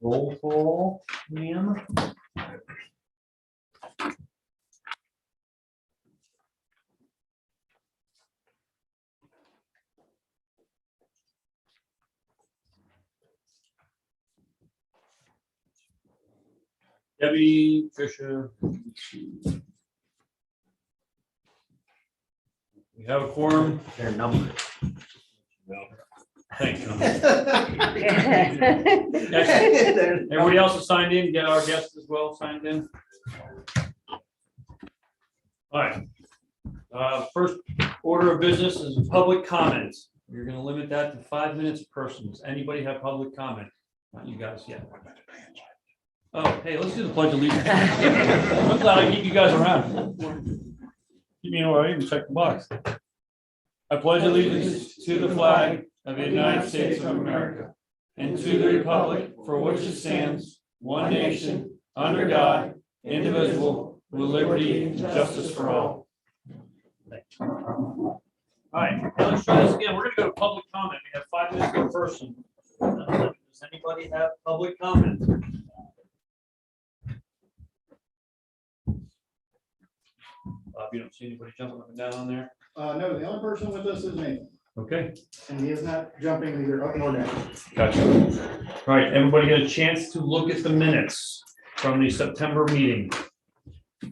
Roll call, ma'am. Debbie, Tricia. We have a quorum. Their number. Thanks. Everybody else is signed in, get our guests as well signed in. All right. First order of business is public comments. We're gonna limit that to 5 minutes per person. Does anybody have public comment? Not you guys yet. Oh, hey, let's do the pledge of allegiance. I'm glad I keep you guys around. Keep me in order, I even check the box. I pledge allegiance to the flag of the United States of America and to the republic for which it stands, one nation, under God, indivisible, with liberty and justice for all. All right, let's try this again. We're gonna go to public comment. We have 5 minutes per person. Does anybody have public comment? Bob, you don't see anybody jumping up and down on there? No, the only person with us is me, Okay, and he is not jumping either up nor down. gotcha. All right, everybody get a chance to look at the minutes from the September meeting. I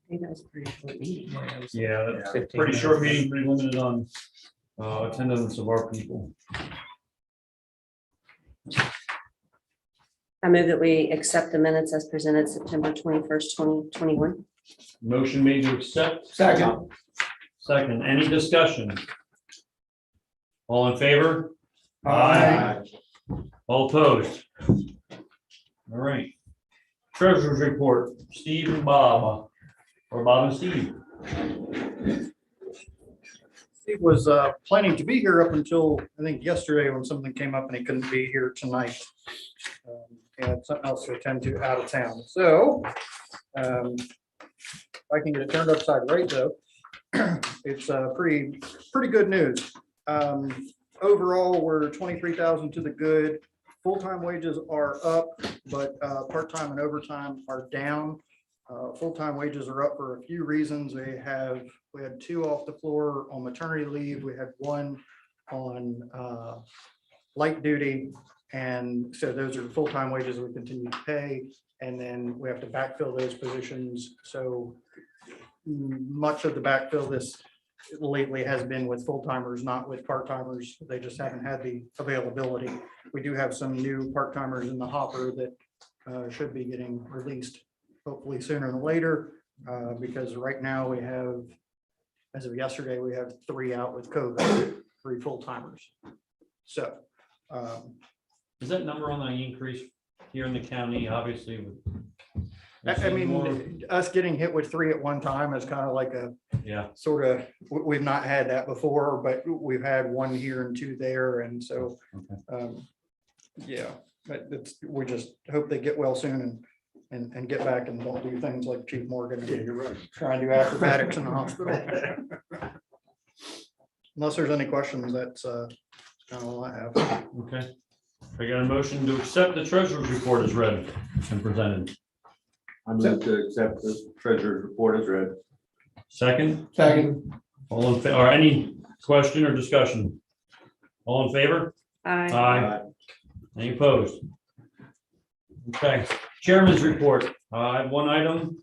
think that was a pretty short meeting. Yeah, that's a 15 pretty short minutes. meeting, pretty limited on attendance of our people. I move that we accept the minutes as presented September 21st, 2021. Motion made to accept. Second. Second, any discussion? All in favor? Aye. All opposed? All right. Treasurer's report, Steve and Bob, or Bob and Steve. Steve was planning to be here up until, I think, yesterday when something came up and he couldn't be here tonight. He had something else to attend to out of town, so if I can get it turned upside right though, it's pretty good news. Overall, we're 23,000 to the good. Full-time wages are up, but part-time and overtime are down. Full-time wages are up for a few reasons. We had 2 off the floor on maternity leave. We had 1 on light duty. And so those are full-time wages we continue to pay. And then we have to backfill those positions. So much of the backfill this lately has been with full-timers, not with part-timers. They just haven't had the availability. We do have some new part-timers in the hopper that should be getting released hopefully sooner than later, because right now we have, as of yesterday, we have 3 out with COVID, 3 full-timers. So Is that number on the increase here in the county, obviously? I mean, us getting hit with 3 at one time is kind of like a Yeah, sort of, we've not had that before, but we've had 1 here and 2 there. And so, yeah, but we just hope they get well soon and get back and don't do things like Chief Morgan and try and do acrobatics in the hospital. Unless there's any questions, that's kind of all I have. okay. I got a motion to accept the treasurer's report as read and presented. I move to accept the treasurer's report as read. Second, Second. all in, or any question or discussion? All in favor? Aye. Aye. Any opposed? Okay, chairman's report. I have 1 item.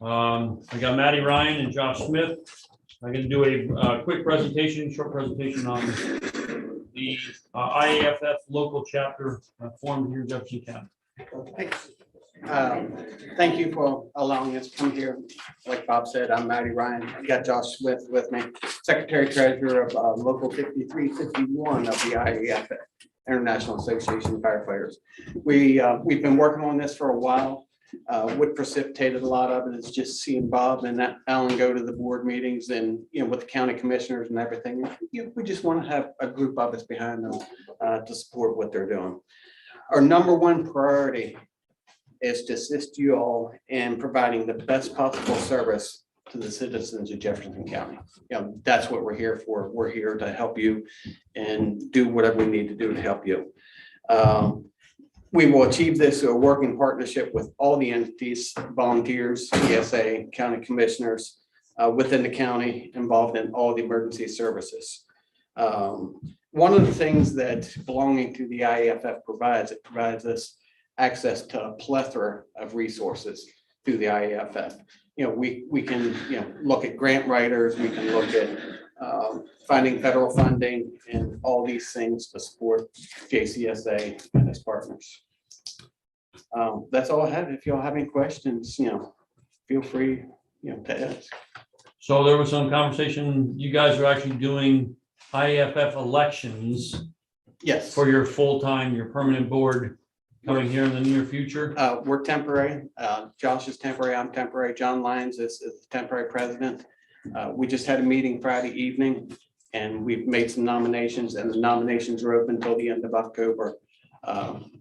I got Matty Ryan and Josh Smith. I'm going to do a quick presentation, short presentation on the IAFF local chapter formed here in Jefferson County. Thank you for allowing us to come here. Like Bob said, I'm Matty Ryan. I got Josh Smith with me, Secretary Treasurer of Local 5351 of the IAFF, International Association of Firefighters. We've been working on this for a while. What precipitated a lot of it is just seeing Bob and Alan go to the board meetings and, with the county commissioners and everything. We just want to have a group of us behind them to support what they're doing. Our number 1 priority is to assist you all in providing the best possible service to the citizens of Jefferson County. You know, that's what we're here for. We're here to help you and do whatever we need to do to help you. We will achieve this through a working partnership with all the entities, volunteers, JCESA, county commissioners within the county involved in all the emergency services. One of the things that belonging to the IAFF provides, it provides us access to a plethora of resources through the IAFF. You know, we can, you know, look at grant writers, we can look at finding federal funding and all these things to support JCESA and its partners. That's all I have. If y'all have any questions, you know, feel free, you know, to ask. So there was some conversation, you guys are actually doing IAFF elections Yes, for your full-time, your permanent board coming here in the near future? we're temporary. Josh is temporary. I'm temporary. John Lyons is the temporary president. We just had a meeting Friday evening and we've made some nominations and the nominations are open until the end of October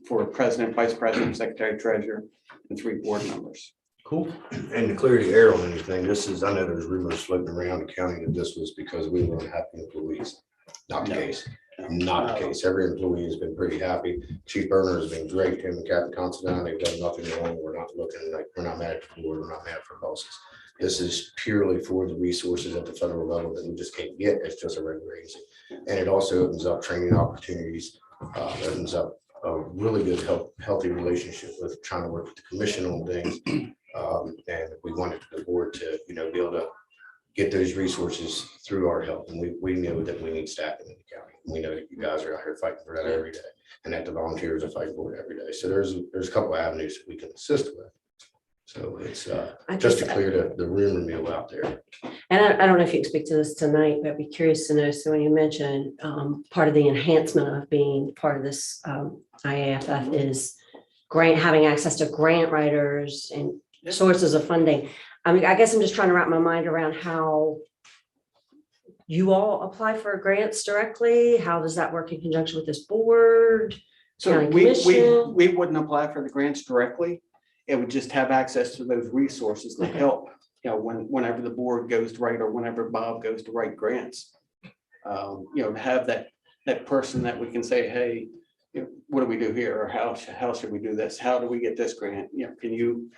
for president, vice president, secretary, treasurer, and 3 board members. Cool. And to clear the air on anything, this is, I know there's rumors floating around the county that this was because we were unhappy employees. Not the No. case. Not the case. Every employee has been pretty happy. Chief Burner has been great. Him and Captain Considine, they've done nothing wrong. We're not looking like, we're not mad at the board. We're not mad for bosses. This is purely for the resources at the federal level that we just can't get. It's just a regular agency. And it also opens up training opportunities, opens up a really good, healthy relationship with trying to work with the commission on things. And we wanted the board to, you know, be able to get those resources through our help. And we know that we need staffing in the county. We know that you guys are out here fighting for that every day and that the volunteers are fighting for it every day. So there's a couple of avenues that we can assist with. So it's just to clear the rumor mill out there. And I don't know if you can speak to this tonight, but I'd be curious to know, so when you mentioned part of the enhancement of being part of this IAFF is having access to grant writers and sources of funding. I mean, I guess I'm just trying to wrap my mind around how you all apply for grants directly. How does that work in conjunction with this board? So County we commission? wouldn't apply for the grants directly. It would just have access to those resources to help, you know, whenever the board goes to write or whenever Bob goes to write grants. You know, to have that person that we can say, hey, you know, what do we do here? Or how should we do this? How do we get this grant? You know, can you,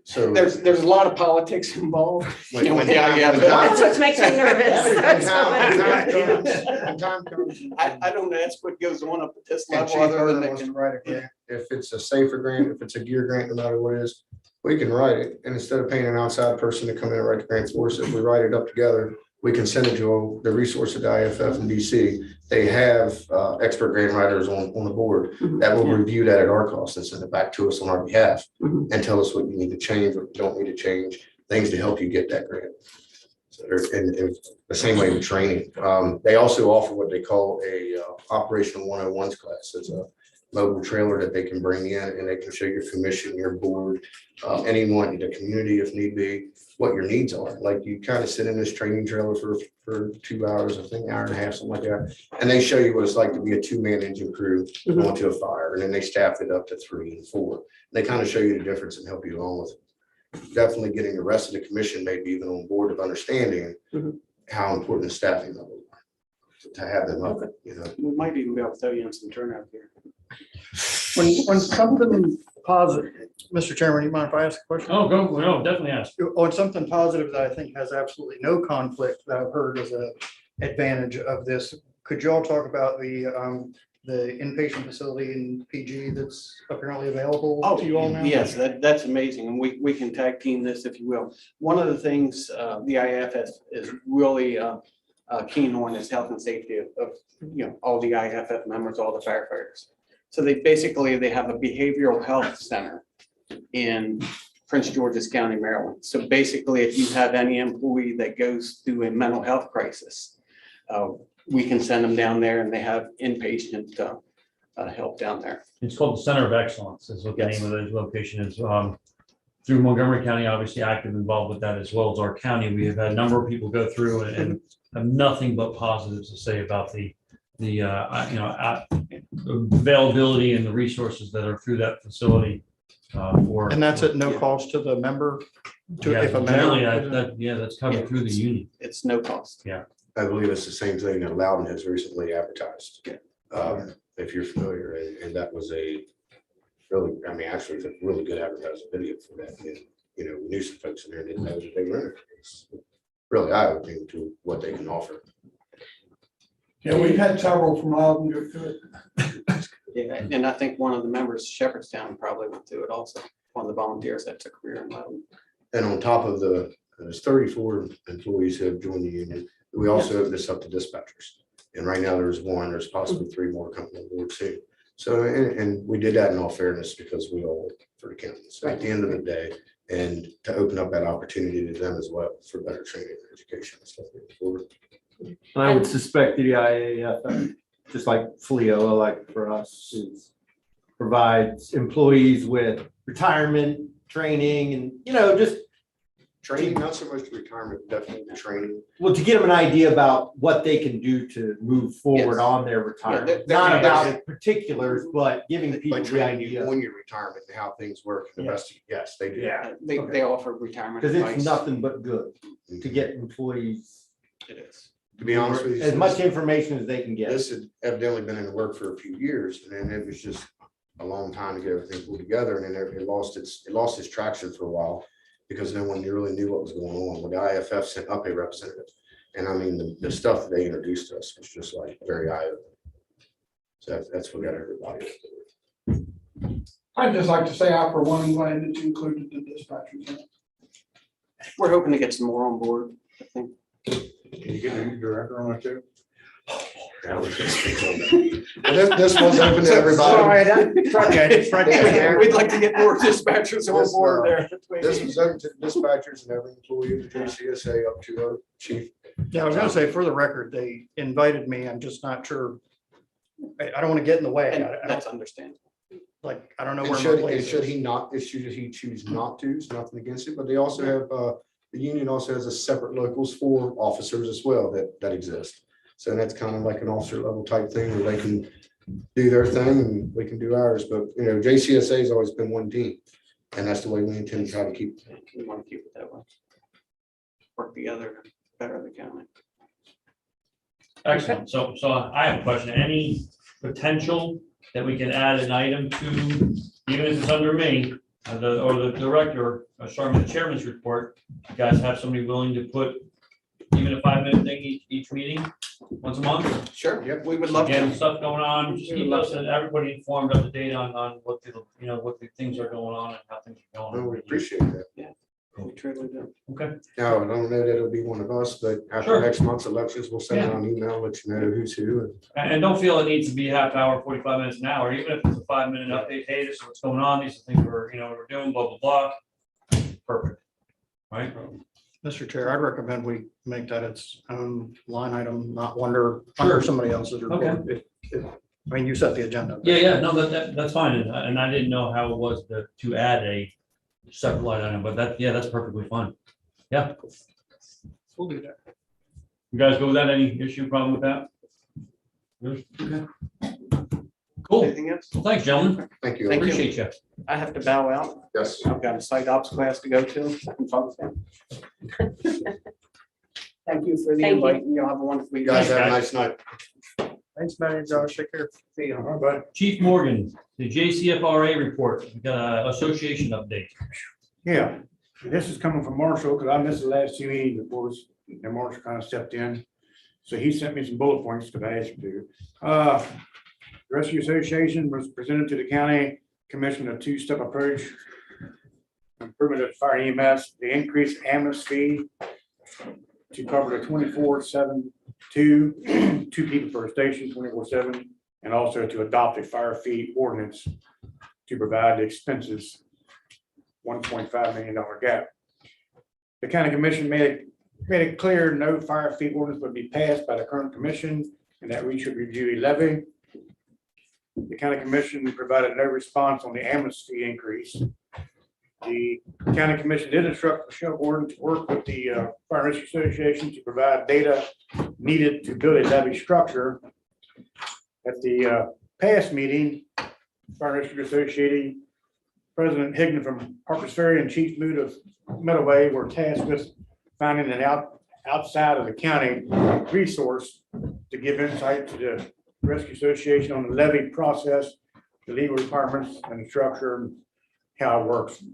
So there's a lot of politics involved. When- You know, when with the time- IAFF. when time- That's what makes me nervous. when time comes, I don't ask what goes on up at this And level Chief other than Burner they wants to can. write a grant. if it's a safer grant, if it's a gear grant, no matter what it is, we can write it. And instead of paying an outside person to come in and write the grants for us, if we write it up together, we can send it to the resource at the IFF in DC. They have expert grant writers on the board that will review that at our cost and send it back to us on our behalf and tell us what you need to change, what you don't need to change, things to help you get that grant. So and the same way with training. They also offer what they call a operational 101s class. It's a mobile trailer that they can bring in and they can show your commission, your board, anyone in the community if need be, what your needs are. Like you kind of sit in this training trailer for 2 hours, I think, hour and a half, something like that. And they show you what it's like to be a 2-man engine crew going to a fire. And then they staff it up to 3 and 4. They kind of show you the difference and help you along with it. Definitely getting the rest of the commission maybe even on board of understanding how important the staffing level is to have them up, you know. We might even be able to throw you in some turnout here. When something positive, Mr. Chairman, you mind if I ask a question? Oh, go, no, definitely ask. On something positive that I think has absolutely no conflict that I've heard as a advantage of this, could you all talk about the inpatient facility in PG that's apparently available to you all now? Yes, that's amazing. And we can tag team this if you will. One of the things the IAFF is really keen on is health and safety of you know, all the IAFF members, all the firefighters. So they have a behavioral health center in Prince George's County, Maryland. So basically, if you have any employee that goes through a mental health crisis, we can send them down there and they have inpatient help down there. It's called the Center of Excellence is what the name of the location is. Through Montgomery County, obviously active involved with that as well as our county. We have had a number of people go through and have nothing but positives to say about the availability and the resources that are through that facility. And that's at no cost to the member? Yeah, if a generally, member. yeah, that's covered through the union. It's no cost. I believe it's the same thing that Loudon has recently advertised. Yeah. If you're familiar, and that was a really, I mean, actually, it's a really good advertising video for that. And, you know, we knew some folks in there didn't know that they were in it. It's really eye-opening to what they can offer. Yeah, we've had several from Loudon go through it. Yeah, and I think one of the members, Shepherdstown, probably went through it also. One of the volunteers that took a career in Loudon. And on top of there's 34 employees who have joined the union. We also opened this up to dispatchers. And right now there's one, there's possibly 3 more coming on board soon. So, and we did that in all fairness because we all work for the county. So at the end of the day, and to open up that opportunity to them as well for better training and education and stuff moving forward. And I would suspect the IAF, just like FLEO, like for us, is provides employees with retirement, training, and, you know, just, Training, not so much retirement, definitely the training. well, to get them an idea about what they can do to move forward Yes. on their retirement. they're- Not about the particulars, but giving people Like the training you idea. on your retirement and how things work and the best, yes, they do. Yeah, They offer retirement because advice. it's nothing but good to get employees It is. To be honest with you. as much information as they can get. This had evidently been in the work for a few years, and then it was just a long time to get everything pulled together, and then it lost its traction for a while because no one really knew what was going on. When the IFF sent up a representative, and I mean, the stuff that they introduced to us was just like very eye-opening. So that's what got everybody. I'd just like to say I, for one, am glad that you included the dispatchers in it. We're hoping to get some more on board, I think. Can you get a new director on it too? This was open to everybody. We'd like to get more dispatchers on This, board there. This was open to dispatchers and every employee of the JCSA up to our chief. Yeah, I was gonna say, for the record, they invited me. I'm just not sure. I don't want to get in the way. And I don't, that's understandable. like, I don't know And where my should, place should is. he not, should he choose not to, it's nothing against it, but they also have, the union also has a separate locals for officers as well that exist. So that's kind of like an officer level type thing where they can do their thing and we can do ours, but you know, JCSA has always been one team. And that's the way we intend to try to keep. We want to keep it that way. Work together, to better the county. Excellent. So I have a question. Any potential that we can add an item to, even if it's under me, or the director, sorry, the chairman's report? You guys have somebody willing to put even a 5-minute thing each meeting, once a month? Sure, we would love Again, to. stuff going on, just keep us and everybody informed, up to date on what the, you know, what the things are going on and how things are Well, we going. appreciate that. We truly do. Okay, Now, I don't know that it'll be one of us, but after Sure. next month's elections, we'll send out an email, let you know who's who. and don't feel it needs to be half hour, 45 minutes, an hour, even if it's a 5-minute update, hey, this is what's going on, these are things we're, you know, we're doing, blah, blah, blah. Perfect. Right? Mr. Chair, I'd recommend we make that its own line item, not under somebody else's report. I mean, you set the agenda. Yeah, no, that's fine, and I didn't know how it was to add a separate line item, but that's perfectly fine. Yeah, We'll do that. you guys go with that, any issue, problem with that? Good? Okay. Cool, Anything else? well, thanks, gentlemen, Thank you. Thank you. appreciate you. I have to bow out. Yes. I've got a site ops class to go to. Thank you for the Thank you. invite. You'll have a wonderful You evening. guys have a nice night. Thanks, Matty and Josh. Take care. See you. Chief Morgan, the JCFRA report, we got a association update. Yeah, this is coming from Marshall, because I missed the last 2 meeting reports, and Marshall kind of stepped in. So he sent me some bullet points because I asked him to. The Rescue Association was presented to the county commission a 2-step approach. Improvement of fire EMS, the increased ambulance fee to cover the 24/7, 2 people per station, 24/7, and also to adopt a fire fee ordinance to provide the expenses $1.5 million gap. The county commission made it clear no fire fee ordinance would be passed by the current commission and that we should review a levy. The county commission provided no response on the ambulance fee increase. The county commission did instruct Michelle Gordon to work with the Fire Rescue Association to provide data needed to build a levy structure. At the past meeting, Fire Rescue President Higdon from Harper's Ferry and Chief Mood of Meadoway were tasked with finding an outside of the county resource to give insight to the Rescue Association on the levy process, the legal requirements and the structure, and how it works.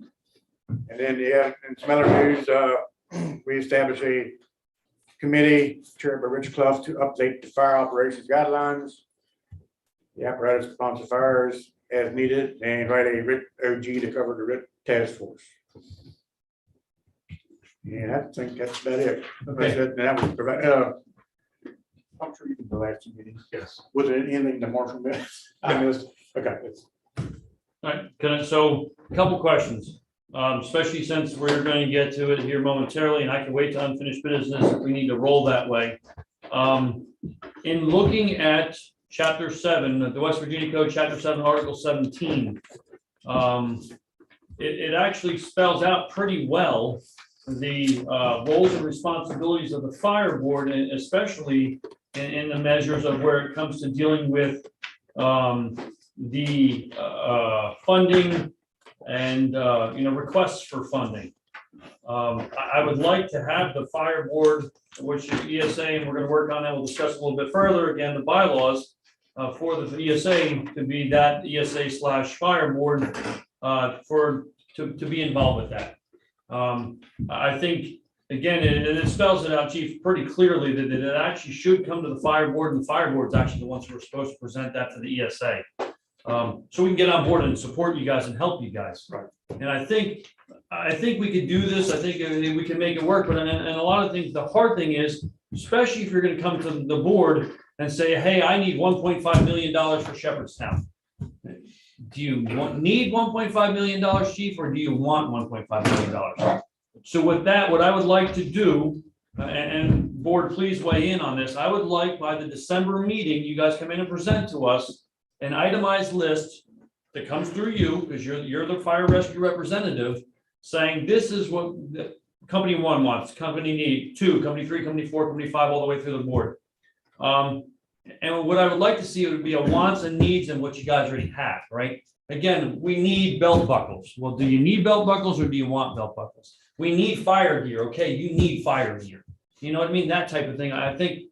And then, yeah, in some other news, we established a committee chaired by Rich Clough to update the fire operations guidelines, the apparatus response to fires as needed, and write a RIT OG to cover the RIT task force. And I think that's about it. Okay. That was I'm sure you can the last two meetings. Yes. Was there anything the marshal missed? I missed. Okay. All right, so a couple questions, especially since we're going to get to it here momentarily, and I can wait to unfinished business if we need to roll that way. In looking at Chapter 7, the West Virginia Code, Chapter 7, Article 17, it actually spells out pretty well the roles and responsibilities of the fire board, and especially in the measures of where it comes to dealing with the funding and requests for funding. I would like to have the fire board, which is ESA, and we're going to work on that. We'll discuss a little bit further. Again, the bylaws for the ESA to be that ESA/fire board to be involved with that. I think, again, it spells it out, Chief, pretty clearly that it actually should come to the fire board, and the fire board's actually the ones who are supposed to present that to the ESA. So we can get on board and support you guys and help you guys. Right. And I think we could do this. I think we can make it work. But and a lot of things, the hard thing is, especially if you're going to come to the board and say, hey, I need $1.5 million for Shepherdstown. Do you need $1.5 million, Chief, or do you want $1.5 million? So with that, what I would like to do, and board, please weigh in on this. I would like by the December meeting, you guys come in and present to us an itemized list that comes through you, because you're the fire rescue representative, saying this is what the company 1 wants, company 2, company 3, company 4, company 5, all the way through the board. And what I would like to see would be a wants and needs and what you guys already have, right? Again, we need belt buckles. Well, do you need belt buckles or do you want belt buckles? We need fire gear. Okay, you need fire gear. You know what I mean? That type of thing. I think,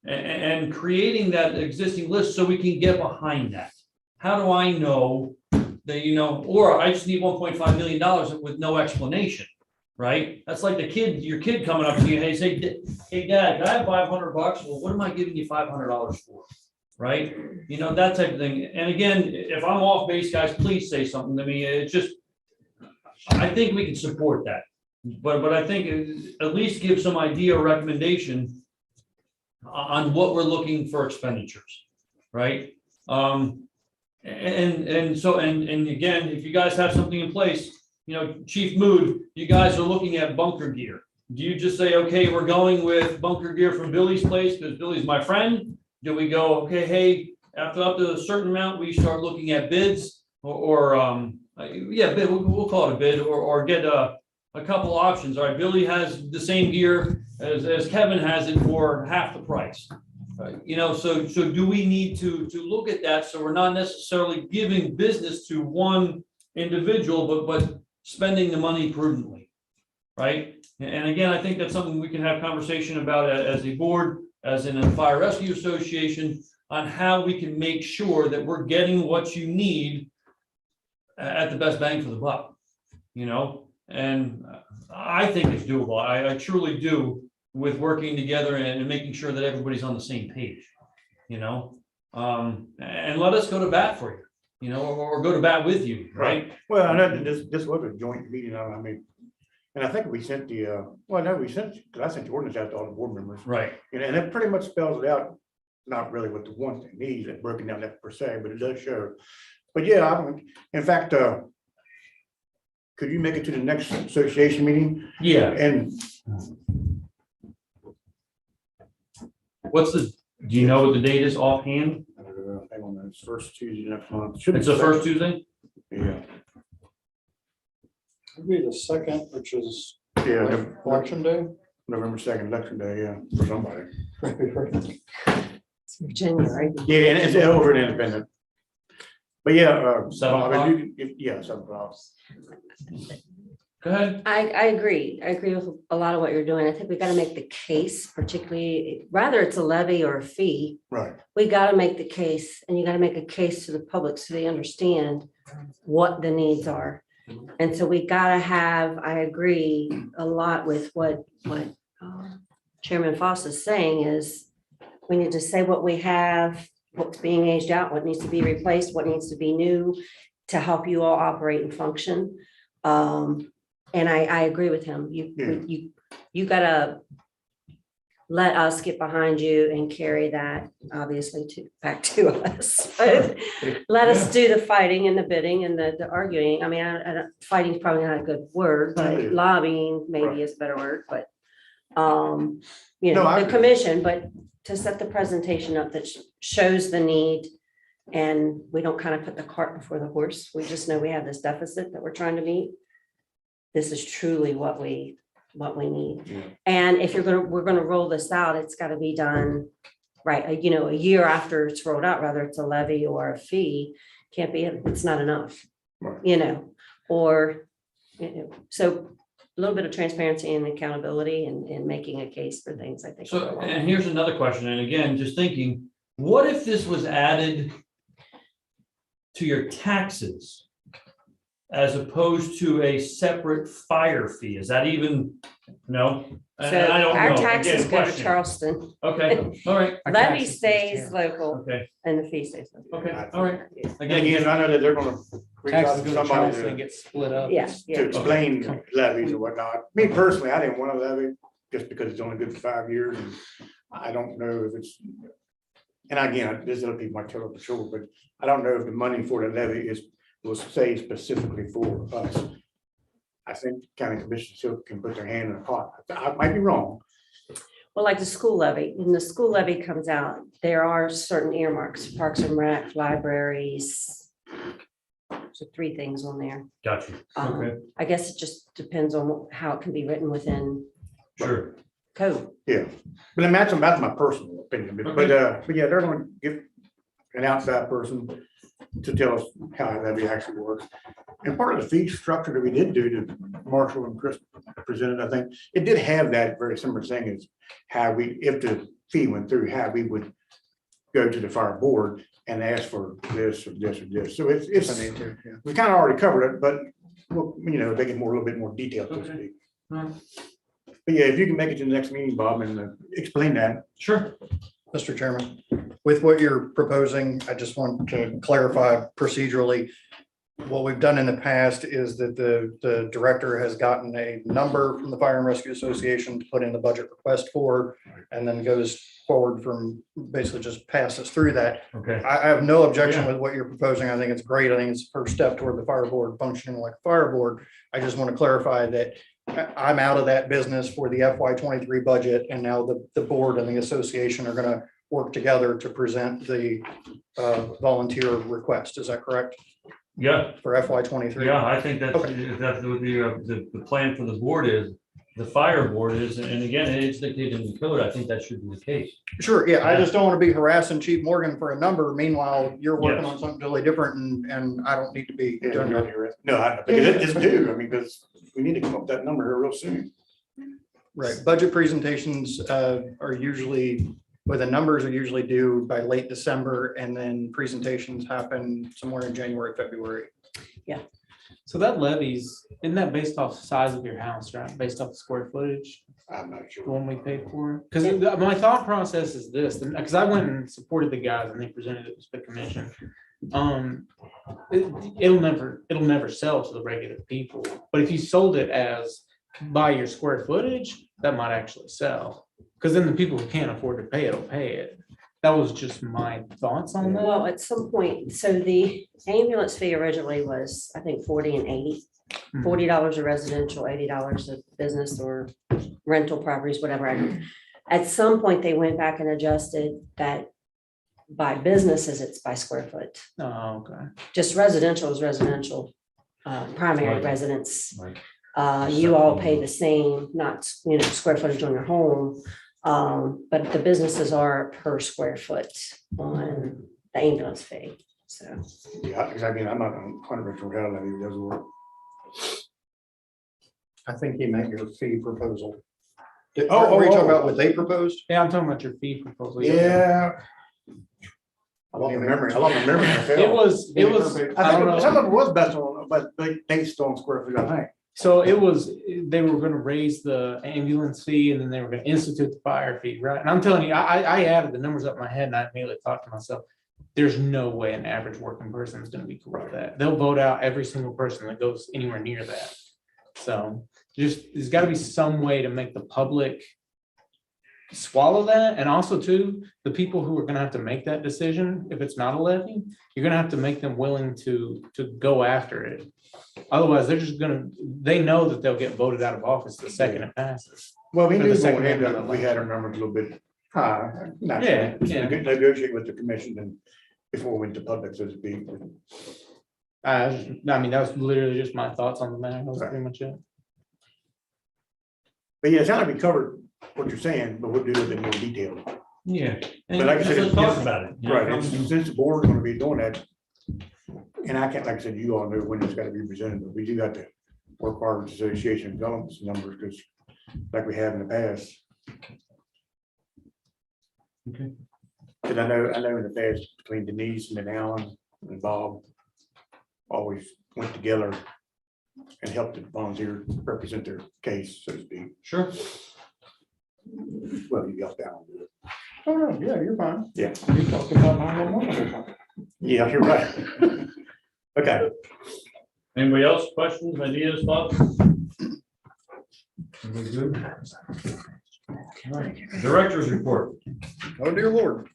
and creating that existing list so we can get behind that. How do I know that, or I just need $1.5 million with no explanation, right? That's like your kid coming up to you, hey, Dad, can I have $500? Well, what am I giving you $500 for? Right? That type of thing. And again, if I'm off base, guys, please say something to me. It's just, I think we can support that. But I think at least give some idea or recommendation on what we're looking for expenditures, right? And again, if you guys have something in place, Chief Mood, you guys are looking at bunker gear. Do you just say, okay, we're going with bunker gear from Billy's place because Billy's my friend? Do we go, okay, hey, after up to a certain amount, we start looking at bids bid, we'll call it a bid or get a couple options. All right, Billy has the same gear as Kevin has it for half the price. So do we need to look at that so we're not necessarily giving business to one individual, but spending the money prudently, right? And again, I think that's something we can have conversation about as a board, as in a fire rescue association, on how we can make sure that we're getting what you need at the best bang for the buck, and I think it's doable. I truly do, with working together and making sure that everybody's on the same page, and let us go to bat for you, or go to bat with you, right? Well, I know that this was a joint meeting. And I think we sent because I sent the ordinance out to all the board members. Right. And it pretty much spells it out, not really what the wants and needs, and broken down that per se, but it does show. But yeah, in fact, could you make it to the next association meeting? Yeah. And Do you know what the date is offhand? hang on, it's first Tuesday next month. It's the first Tuesday? Yeah. It'd be the second, which is Yeah, election day. November 2nd, election day, yeah, for somebody. It's Virginia, right? Yeah, and it's over in Independent. But yeah. 7 I mean, yeah, 7 o'clock. Go ahead. I agree. I agree with a lot of what you're doing. I think we got to make the case, particularly, whether it's a levy or a fee, Right. we got to make the case, and you got to make a case to the public so they understand what the needs are. And so we got to have, I agree a lot with what Chairman Foss is saying is we need to say what we have, what's being aged out, what needs to be replaced, what needs to be new to help you all operate and function. And I agree with him. You gotta let us get behind you and carry that obviously back to us. But let us do the fighting and the bidding and the arguing. I mean, fighting is probably not a good word, but lobbying maybe is a better word, but you know, the commission, but to set the presentation up that shows the need. And we don't kind of put the cart before the horse. We just know we have this deficit that we're trying to meet. This is truly what we need. Yeah. And if we're gonna roll this out, it's gotta be done right, you know, a year after it's rolled out, whether it's a levy or a fee, can't be, it's not enough. Right. You know, or, you know, so a little bit of transparency and accountability and making a case for things, I think. So, and here's another question, and again, just thinking, what if this was added to your taxes as opposed to a separate fire fee? Is that even, no? So And I don't our know. taxes Again, go to question. Charleston, Okay, all right, levy stays local okay, and the fee stays local. okay, all right. And again, I know that they're gonna reach out Taxes to go to somebody Charleston and to get split up. Yeah, yeah. explain levies or whatnot. Me personally, I didn't want to levy just because it's only good for 5 years, and I don't know if it's. And again, there's other people might tell it for sure, but I don't know if the money for the levy will say specifically for us. I think county commission still can put their hand in the pot. I might be wrong. Well, like the school levy, when the school levy comes out, there are certain earmarks, parks and rec, libraries. So 3 things on there. Gotcha, okay, I guess it just depends on how it can be written within sure. code. Yeah, but I mean, that's my personal opinion, but yeah, they're gonna give an outside person to tell us how that levy actually works. And part of the fee structure that we did do to Marshall and Chris presented, I think, it did have that very similar thing as how if the fee went through, how we would go to the fire board and ask for this or this or this. So it's, we kind of already covered it, but well, you know, they get a little bit more detail, so to speak. Right. But yeah, if you can make it to the next meeting, Bob, and explain that. Sure. Mr. Chairman, with what you're proposing, I just want to clarify procedurally. What we've done in the past is that the director has gotten a number from the Fire and Rescue Association to put in the budget request for, and then goes forward from basically just passes through that. Okay, I have no objection with what you're proposing. I think it's great. I think it's the first step toward the fire board functioning like a fire board. I just want to clarify that I'm out of that business for the FY23 budget, and now the board and the association are going to work together to present the volunteer request. Is that correct? yeah, For FY23? yeah, I think that's what the plan for the board is, the fire board is, and again, it's dictated in the code, I think that should be the case. Sure, yeah, I just don't want to be harassing Chief Morgan for a number. Meanwhile, you're working Yes. on something totally different, and I don't need to be doing that. No, I think it is due. I mean, because we need to come up with that number here real soon. Right, budget presentations are usually, well, the numbers are usually due by late December, and then presentations happen somewhere in January, February. So that levies, isn't that based off the size of your house, right? Based off the square footage, I'm not the sure. one we paid for? Because my thought process is this, because I went and supported the guys and they presented it to the commission. It'll never sell to the regular people, but if you sold it as by your square footage, that might actually sell. Because then the people who can't afford to pay it will pay it. That was just my thoughts on that. Well, at some point, so the ambulance fee originally was, I think, 40 and 80. $40 a residential, $80 a business or rental properties, whatever. At some point, they went back and adjusted that by businesses, it's by square foot. Oh, okay. Just residential is residential, primary Right. residence. Right. You all pay the same, not, square footage on your home. But the businesses are per square foot on the ambulance fee. So, Yeah, because I mean, I'm not 100% sure how that does work. I think he meant your fee proposal. Oh, Were you talking oh, about what they proposed? Yeah, I'm talking about your fee proposal. Yeah. I love my memory. I love my memory. It was, I I don't think some know. of it was based on, but based on square feet, I think. So it was, they were gonna raise the ambulance fee and then they were gonna institute the fire fee, right? And I'm telling you, I added the numbers up in my head and I immediately thought to myself, there's no way an average working person is gonna be cool with that. They'll vote out every single person that goes anywhere near that. So there's gotta be some way to make the public swallow that. And also too, the people who are gonna have to make that decision, if it's not a levy, you're gonna have to make them willing to go after it. Otherwise, they're just gonna, they know that they'll get voted out of office the second it passes. Well, we For knew the second going into hand it, of the we had our numbers a little bit high. Yeah, yeah. Negotiate with the commission and before we went to public, so to speak. I mean, that was literally just my thoughts on the matter. That was pretty much it. But yeah, it sounded like we covered what you're saying, but we'll do it in more detail. Yeah. And But like I said, let's talk about it. you know, Right, come- and since the board's gonna be doing that, and I can't, like I said, you all know when it's gotta be presented, but we do have to work hard with the association, develop some numbers, because like we have in the past. Okay. Cause I know in the past, between Denise and then Alan and Bob, always went together and helped the volunteers represent their case, so to speak. Sure. Well, you helped Alan do it. Oh, no, yeah, you're fine. Yeah. You talked about 911. Yeah, you're right. Okay. Anybody else, questions, ideas, thoughts? Everybody good? All right. Director's report. Oh, dear Lord.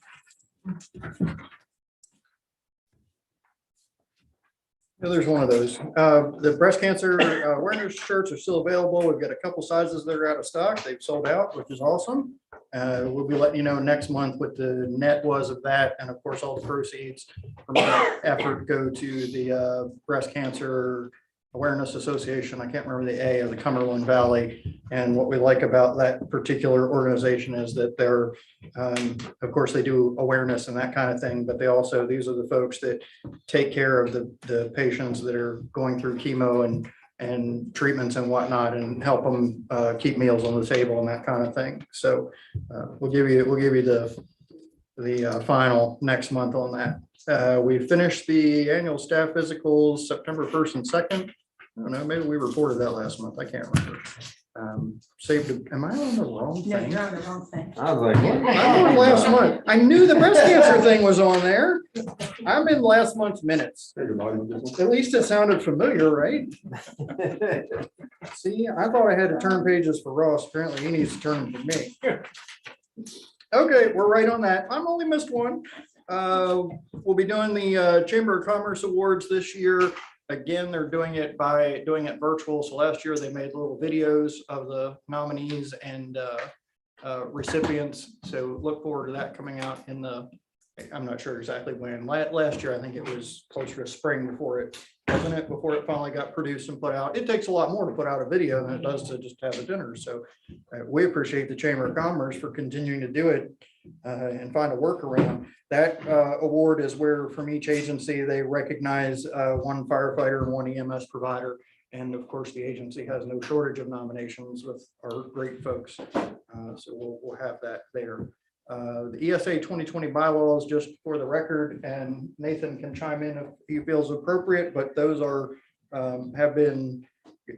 Yeah, there's one of those. The breast cancer awareness shirts are still available. We've got a couple sizes that are out of stock. They've sold out, which is awesome. We'll be letting you know next month what the net was of that. And of course, all the proceeds from that effort go to the Breast Cancer Awareness Association. I can't remember the A of the Cumberland Valley. And what we like about that particular organization is that they're, of course, they do awareness and that kind of thing, but they also, these are the folks that take care of the patients that are going through chemo and treatments and whatnot, and help them keep meals on the table and that kind of thing. So we'll give you the final next month on that. We finished the annual staff physicals September 1st and 2nd. I don't know, maybe we reported that last month. I can't remember. Am I on the wrong thing? You're on the wrong thing. I was like, what? I'm on last month. I knew the breast cancer thing was on there. I'm in last month's minutes. At least it sounded familiar, right? See, I thought I had to turn pages for Ross. Apparently he needs to turn them for me. Okay, we're right on that. I've only missed one. We'll be doing the Chamber of Commerce Awards this year. Again, they're doing it virtual. So last year they made little videos of the nominees and recipients. So look forward to that coming out I'm not sure exactly when. Last year, I think it was closer to spring before it finally got produced and put out. It takes a lot more to put out a video than it does to just have a dinner. So we appreciate the Chamber of Commerce for continuing to do it and find a workaround. That award is where from each agency, they recognize one firefighter and one EMS provider. And of course, the agency has no shortage of nominations with our great folks. So we'll have that there. The ESA 2020 bylaws, just for the record, and Nathan can chime in if he feels appropriate, but those are have been,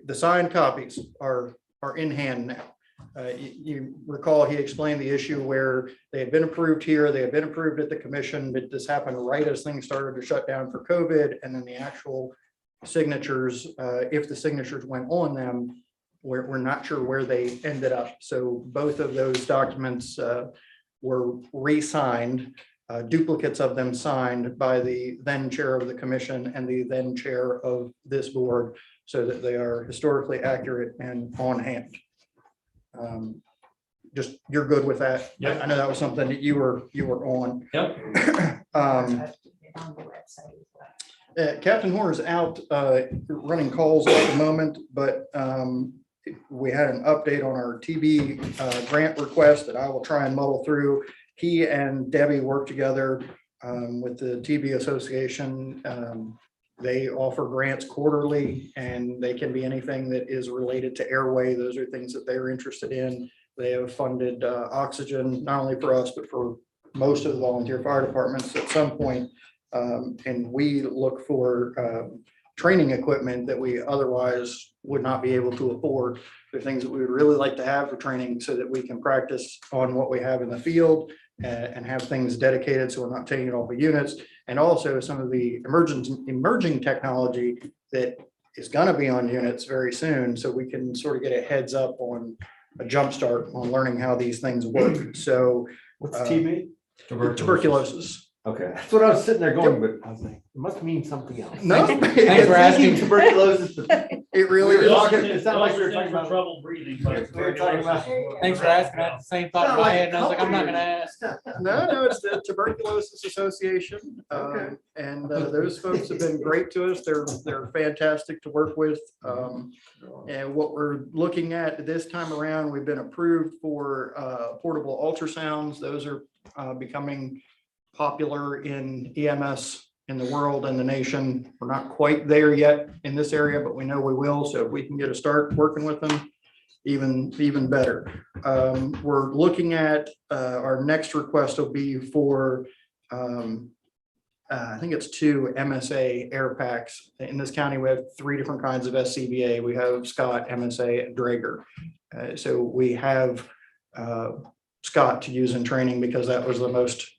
the signed copies are in hand now. You recall he explained the issue where they had been approved here, they had been approved at the commission, but this happened right as things started to shut down for COVID, and then the actual signatures, if the signatures went on them, we're not sure where they ended up. So both of those documents were re-signed, duplicates of them signed by the then chair of the commission and the then chair of this board, so that they are historically accurate and on hand. Just, you're good with that? Yep. I know that was something that you were on. Yep. Captain Horn is out running calls at the moment, but we had an update on our TB grant request that I will try and muddle through. He and Debbie worked together with the TB Association. They offer grants quarterly, and they can be anything that is related to airway. Those are things that they're interested in. They have funded oxygen, not only for us, but for most of the volunteer fire departments at some point. And we look for training equipment that we otherwise would not be able to afford. They're things that we would really like to have for training so that we can practice on what we have in the field and have things dedicated so we're not taking it off of units. And also some of the emerging technology that is going to be on units very soon, so we can sort of get a heads up on a jump start on learning how these things work. So What's TB? tuberculosis. Okay, that's what I was sitting there going, but I was like, it must mean something else. No, Thanks for asking. Tuberculosis. but it really We were is. talking- it sounded like we were talking about- trouble breathing. but We were talking about- Thanks for asking. I had the same thought in my head, and I was like, I'm not gonna ask. No, it's the Tuberculosis Association. Okay. And those folks have been great to us. They're fantastic to work with. And what we're looking at this time around, we've been approved for portable ultrasounds. Those are becoming popular in EMS in the world and the nation. We're not quite there yet in this area, but we know we will. So if we can get a start working with them, even better. We're looking at our next request will be for I think it's 2 MSA air packs. In this county, we have 3 different kinds of SCBA. We have Scott, MSA, and Draeger. So we have Scott to use in training because that was the most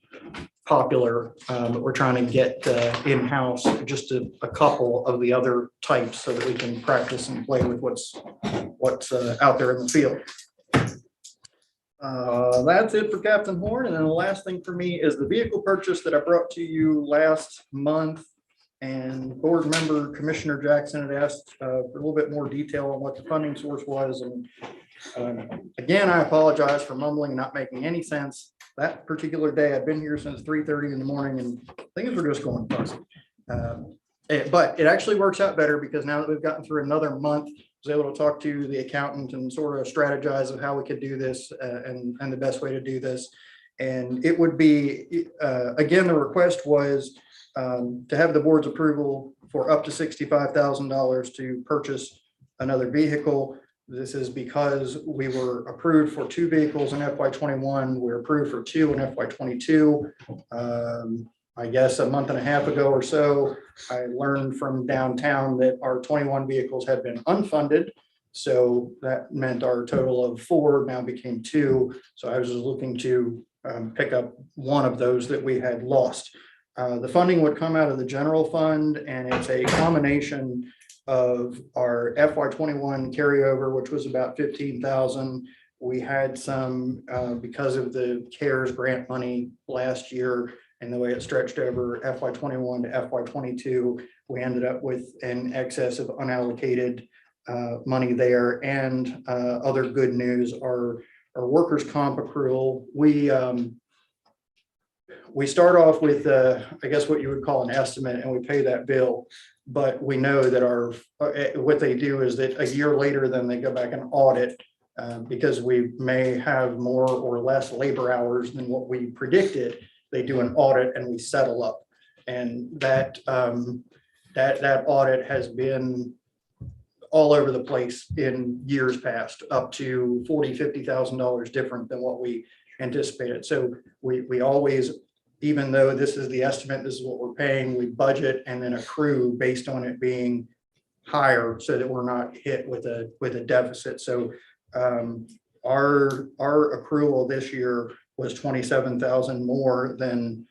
popular, but we're trying to get in-house just a couple of the other types so that we can practice and play with what's out there in the field. That's it for Captain Horn. And then the last thing for me is the vehicle purchase that I brought to you last month. And board member Commissioner Jackson had asked for a little bit more detail on what the funding source was. And again, I apologize for mumbling and not making any sense. That particular day, I've been here since 3:30 in the morning and things were just going fuzzy. But it actually works out better because now that we've gotten through another month, I was able to talk to the accountant and sort of strategize of how we could do this and the best way to do this. And it would be, again, the request was to have the board's approval for up to $65,000 to purchase another vehicle. This is because we were approved for 2 vehicles in FY21. We're approved for 2 in FY22. I guess a month and a half ago or so, I learned from downtown that our 21 vehicles had been unfunded. So that meant our total of 4 now became 2. So I was just looking to pick up one of those that we had lost. The funding would come out of the general fund, and it's a combination of our FY21 carryover, which was about 15,000. We had some because of the CARES grant money last year and the way it stretched over FY21 to FY22, we ended up with an excess of unallocated money there. And other good news, our workers' comp accrual, we start off with, I guess what you would call an estimate, and we pay that bill. But we know that what they do is that a year later, then they go back and audit because we may have more or less labor hours than what we predicted. They do an audit and we settle up. And that audit has been all over the place in years past, up to $40,000, $50,000 different than what we anticipated. So we always, even though this is the estimate, this is what we're paying, we budget and then accrue based on it being higher so that we're not hit with a deficit. So our accrual this year was 27,000 more than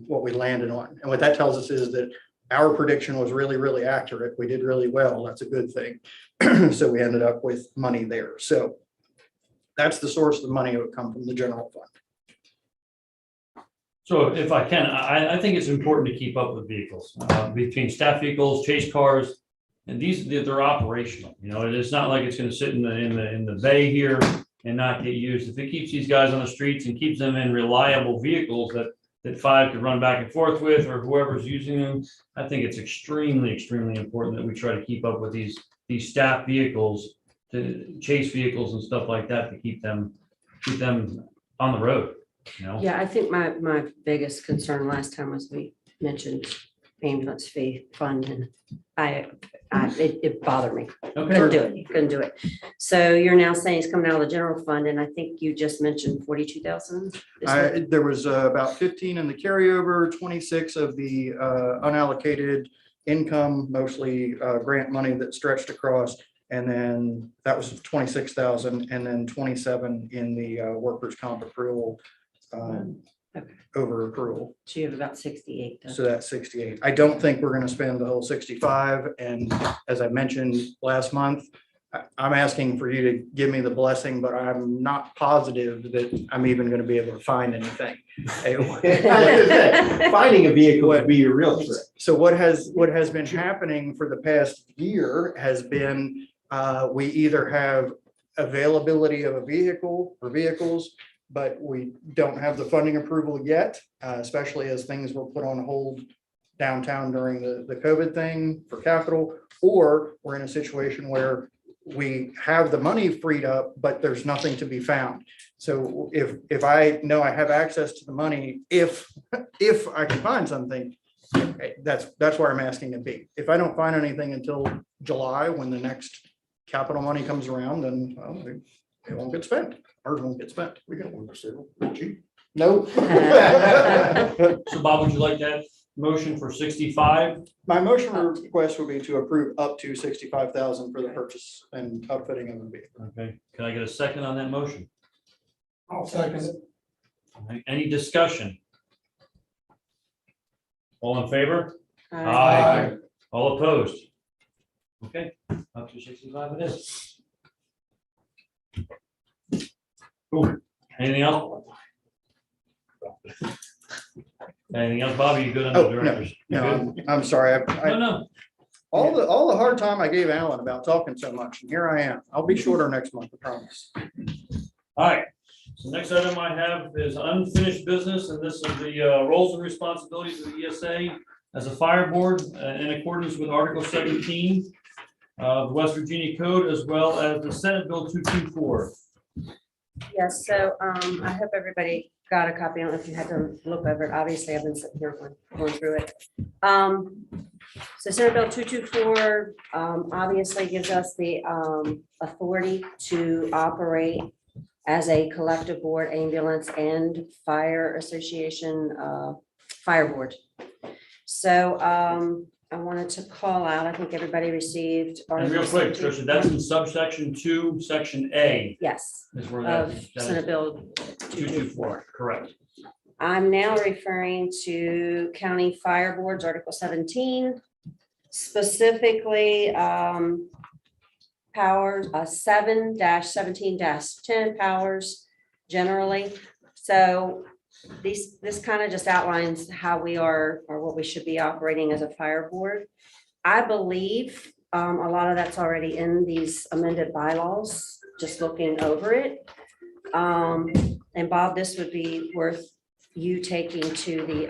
what we landed on. And what that tells us is that our prediction was really, really accurate. We did really well. That's a good thing. So we ended up with money there. So that's the source of the money. It would come from the general fund. So if I can, I think it's important to keep up with vehicles, between staff vehicles, chase cars, and they're operational. You know, it's not like it's going to sit in the bay here and not get used. If it keeps these guys on the streets and keeps them in reliable vehicles that 5 could run back and forth with, or whoever's using them, I think it's extremely, extremely important that we try to keep up with these staff vehicles, to chase vehicles and stuff like that, to keep them on the road. No? Yeah, I think my biggest concern last time was we mentioned ambulance fee fund and it bothered me. Couldn't do it. So you're now saying it's coming out of the general fund, and I think you just mentioned 42,000. There was about 15 in the carryover, 26 of the unallocated income, mostly grant money that stretched across. And then that was 26,000, and then 27 in the workers' comp accrual, over accrual. So you have about 68. So that's 68. I don't think we're gonna spend the whole 65. And as I mentioned last month, I'm asking for you to give me the blessing, but I'm not positive that I'm even gonna be able to find anything. Finding a vehicle would be your real trick. So what has been happening for the past year has been, we either have availability of a vehicle or vehicles, but we don't have the funding approval yet, especially as things were put on hold downtown during the COVID thing for capital, or we're in a situation where we have the money freed up, but there's nothing to be found. So if I know I have access to the money, if I can find something, that's where I'm asking to be. If I don't find anything until July, when the next capital money comes around, then well, it won't get spent. Ours won't get spent. We can order several, cheap. Nope. So Bob, would you like that motion for 65? My motion request would be to approve up to 65,000 for the purchase and outfitting of the vehicle. Okay, can I get a second on that motion? I'll second it. All right, any discussion? All in favor? Aye. All opposed? Okay, up to 65 it is. Cool. Anything else? Anything else, Bobby? You good on the Oh, no, directors? You no, good? I'm sorry. No, no. All the hard time I gave Alan about talking so much, and here I am. I'll be shorter next month, I promise. All right, so next item I have is unfinished business, and this is the roles and responsibilities of the ESA as a fire board in accordance with Article 17 of the West Virginia Code, as well as the Senate Bill 224. Yes, so I hope everybody got a copy. I don't know if you had to look over it. Obviously, I've been sitting here going through it. So Senate Bill 224 obviously gives us the authority to operate as a collective board, ambulance and fire association fire board. So I wanted to call out, I think everybody received. And real quick, Tricia, that's in subsection 2, section A. Yes, Is where of that Senate is. Bill 224, correct. I'm now referring to county fire boards, Article 17, specifically powers, 7-17-10 powers generally. So this kind of just outlines how we are, or what we should be operating as a fire board. I believe a lot of that's already in these amended bylaws, just looking over it. And Bob, this would be worth you taking to the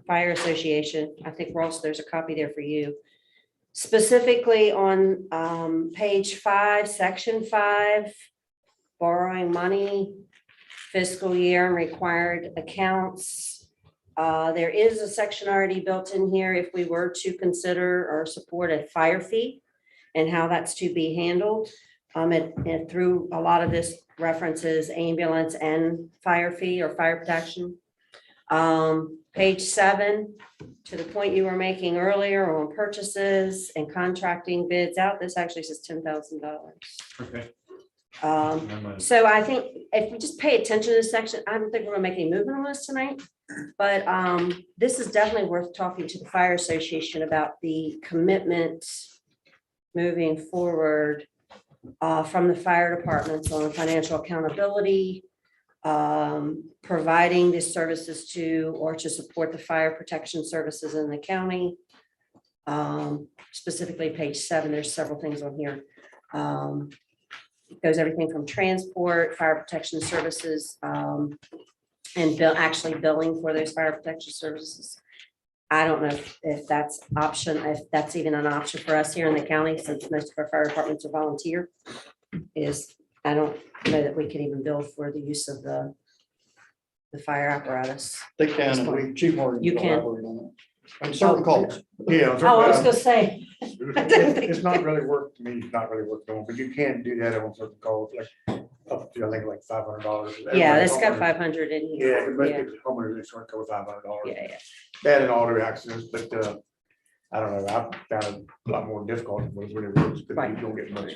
Fire Association. I think Ross, there's a copy there for you. Specifically on page 5, section 5, borrowing money, fiscal year and required accounts. There is a section already built in here if we were to consider or support a fire fee and how that's to be handled. And through a lot of this references ambulance and fire fee or fire protection. Page 7, to the point you were making earlier on purchases and contracting bids out, this actually says $10,000. Okay. So I think if we just pay attention to this section, I don't think we're gonna make any movement on this tonight. But this is definitely worth talking to the Fire Association about the commitment moving forward from the fire departments on financial accountability, providing the services to or to support the fire protection services in the county. Specifically page 7, there's several things on here. It goes everything from transport, fire protection services, and actually billing for those fire protection services. I don't know if that's even an option for us here in the county, since most of our fire departments are volunteer. I don't know that we can even bill for the use of the the fire apparatus. They can, and we, Chief Morgan. You can. elaborate on that. On certain calls. Yeah. Oh, I was gonna say, It's not really worth, to me, it's not really worth doing, but you can do that on certain calls, like up to, I think, like $500. yeah, it's got 500 in Yeah, here. but Yeah, homeowners insurance cover $500. yeah. That and auto accidents, but I don't know, I found it a lot more difficult when it was, because Right. you don't get much.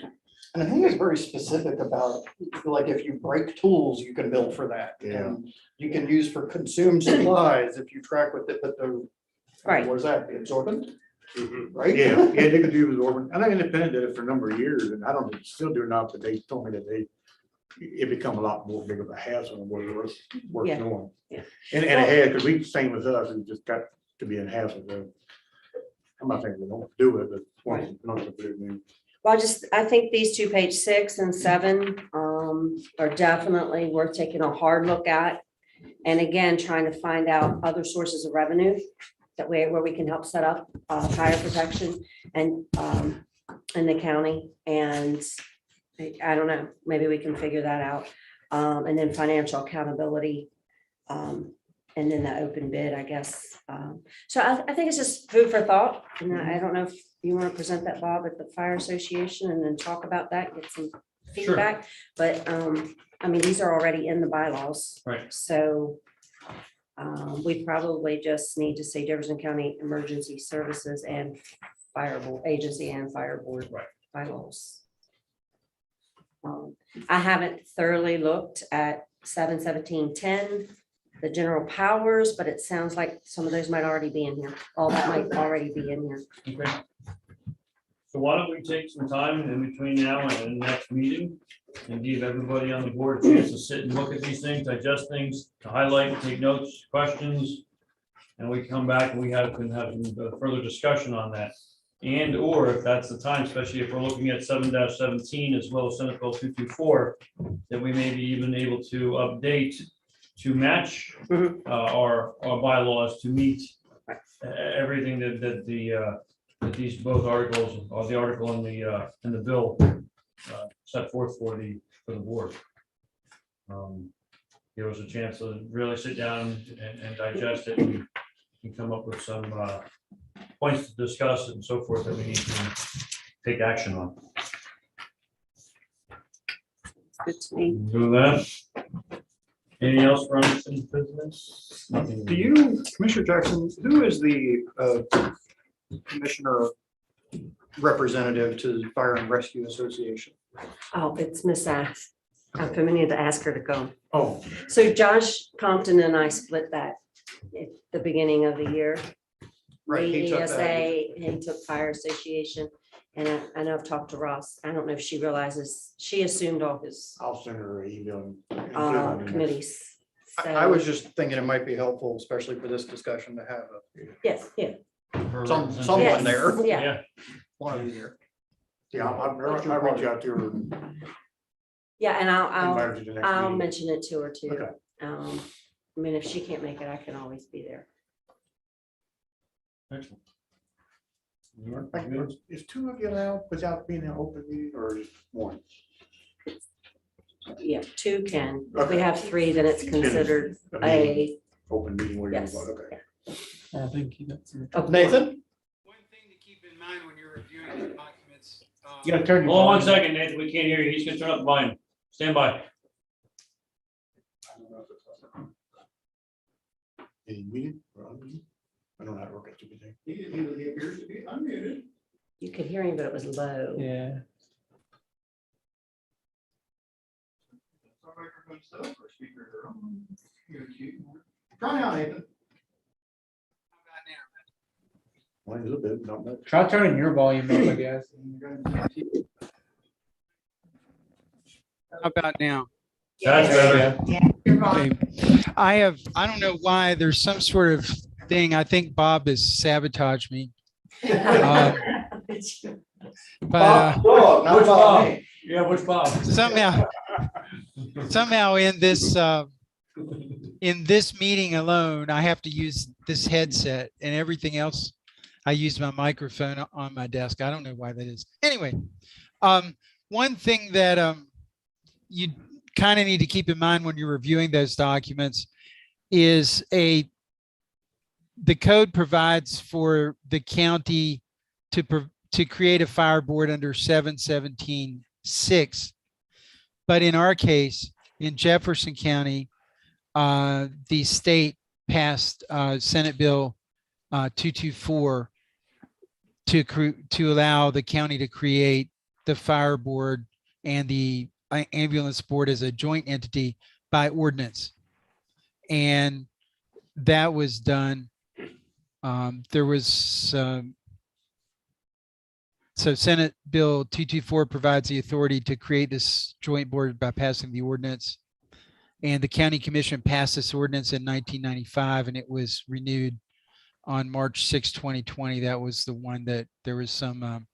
And I think it's very specific about, like, if you break tools, you can bill for that. Yeah. And you can use for consumed supplies if you track with it, but the. Right. What is that, the absorbent? Right? Yeah, they could do absorbent. I know Independent did it for a number of years, and I don't know if they still do it now, but they told me that it become a lot more big of a hassle than what it was worth Yeah. doing. Yeah. And it had, because we, same with us, it just got to be a hassle. So I'm not saying we don't do it, but once, not to put it in. Well, I think these two, page 6 and 7, are definitely worth taking a hard look at. And again, trying to find out other sources of revenue that way, where we can help set up fire protection and in the county. And I don't know, maybe we can figure that out. And then financial accountability. And then the open bid, I guess. So I think it's just food for thought. And I don't know if you want to present that, Bob, at the Fire Association and then talk about that, get some feedback. But I mean, these are already in the bylaws. Right. So we probably just need to say Jefferson County Emergency Services and Fire Board Agency and Fire Board Right. bylaws. I haven't thoroughly looked at 71710, the general powers, but it sounds like some of those might already be in here. All that might already be in here. Okay. So why don't we take some time in between now and the next meeting and give everybody on the board a chance to sit and look at these things, digest things, to highlight, take notes, questions. And we come back and can have some further discussion on that. And or if that's the time, especially if we're looking at 7-17 as well as Senate Bill 224, that we may be even able to update to match our bylaws to meet everything that these both articles, or the article and the bill set forth for the board. Give us a chance to really sit down and digest it and come up with some points to discuss and so forth that we need to take action on. Good to me. Do that. Anything else for unfinished business? Nothing. Do you, Commissioner Jackson, who is the commissioner representative to the Fire and Rescue Association? Oh, it's Miss Ash. I'm familiar to ask her to go. Oh, So Josh Compton and I split that at the beginning of the year. Right, he Me, took ESA, that. and he took Fire Association. And I know I've talked to Ross. I don't know if she realizes, she assumed all his I'll send her an email. and- committees. I was just thinking it might be helpful, especially for this discussion, to have Yes, yeah. someone Yes, there. Yeah, One of you here. Yeah, I'll reach out to her. and yeah, and invite her to the next I'll meeting. mention it to her too. Okay. I mean, if she can't make it, I can always be there. Excellent. Is 2 of you allowed without being an open meeting, or just 1? Yeah, 2 can. If we Okay. have 3, then it's considered a. Open meeting where you Yes. vote, okay. I think you got some. Nathan? One thing to keep in mind when you're reviewing the documents. You gotta turn your. Hold on one volume. second, Nathan, we can't hear you. He's gonna turn up the volume. Stand by. Any meeting? or unmeeting? I don't know how to work at everything. He appears to be unmuted. You could hear him, but it was low. Yeah. Try now, Nathan. One a little bit, not much. Try turning your volume up, I guess. How about now? That's better. Okay. I don't know why, there's some sort of thing, I think Bob has sabotaged me. But Bob, not Which Bob, Bob? me. Yeah, which Bob? somehow in this meeting alone, I have to use this headset, and everything else, I use my microphone on my desk. I don't know why that is. Anyway, one thing that you kind of need to keep in mind when you're reviewing those documents is the code provides for the county to create a fire board under 717(6). But in our case, in Jefferson County, the state passed Senate Bill 224 to allow the county to create the fire board and the ambulance board as a joint entity by ordinance. And that was done. There was so Senate Bill 224 provides the authority to create this joint board by passing the ordinance. And the county commission passed this ordinance in 1995, and it was renewed on March 6, 2020. That was the one that there was some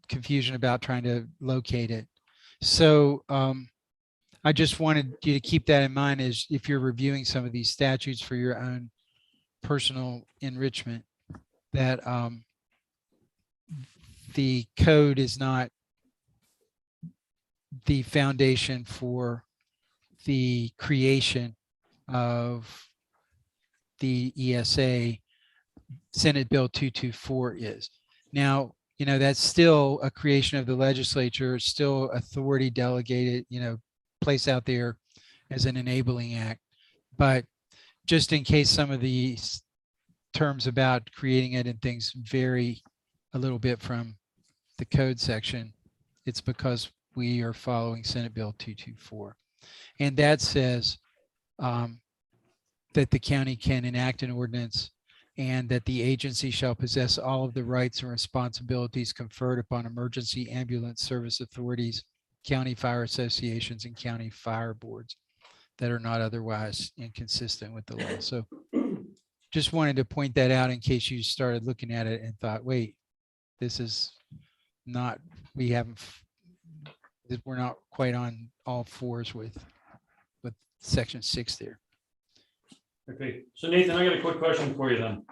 confusion about trying to locate it. So I just wanted you to keep that in mind as if you're reviewing some of these statutes for your own personal enrichment, that the code is not the foundation for the creation of the ESA. Senate Bill 224 is. Now, that's still a creation of the legislature, still authority delegated, placed out there as an enabling act. But just in case some of these terms about creating it and things vary a little bit from the code section, it's because we are following Senate Bill 224. And that says that the county can enact an ordinance and that the agency shall possess all of the rights and responsibilities conferred upon emergency ambulance service authorities, county fire associations, and county fire boards that are not otherwise inconsistent with the law. So just wanted to point that out in case you started looking at it and thought, wait, this is not, we're not quite on all fours with section 6 there. Okay, so Nathan, I got a quick question for you then.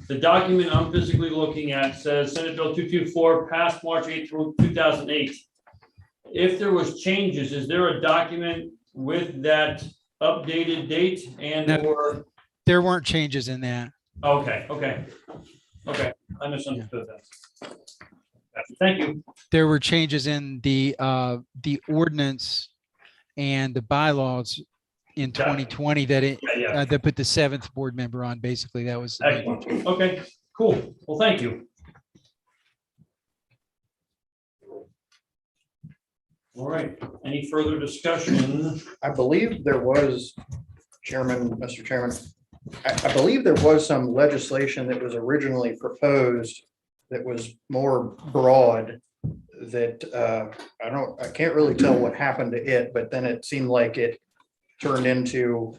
The document I'm physically looking at says Senate Bill 224 passed March 8th, 2008. If there was changes, is there a document with that updated date and No. or? There weren't changes in that. Okay. I misunderstood that. Thank you. There were changes in the ordinance and the bylaws in Got it. 2020 that Yeah. that put the 7th board member on. Basically, that was the major change. Excellent. Okay, cool. Well, thank you. All right, any further discussion? I believe there was, Mr. Chairman, I believe there was some legislation that was originally proposed that was more broad that I can't really tell what happened to it, but then it seemed like it turned into,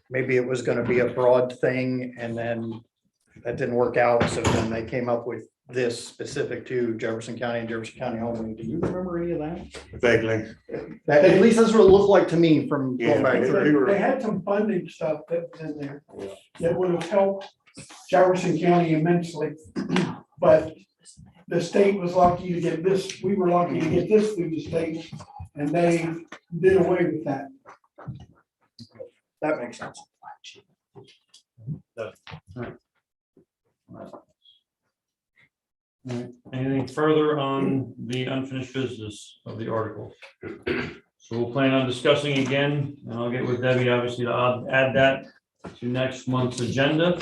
maybe it was going to be a broad thing and then that didn't work out. So then they came up with this specific to Jefferson County and Jefferson County only. Do you remember any of that? Vaguely. At least that's what it looked like to me from Yeah, going back they through. were- They had some funding stuff that's in there that would have helped Jefferson County immensely. But the state was lucky to get this, we were lucky to get this through the state, and they did away with that. That makes sense. Anything further on the unfinished business of the article? So we'll plan on discussing again, and I'll get with Debbie, obviously, to add that to next month's agenda.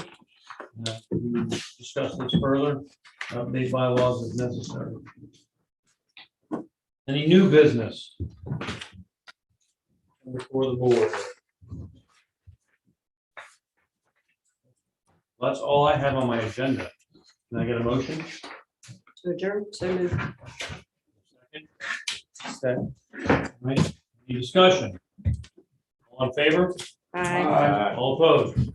We discuss this further, update bylaws as necessary. Any new business before the board? That's all I have on my agenda. Can I get a motion? To adjourn, so moved. Right, any discussion? All in favor? Aye. All opposed?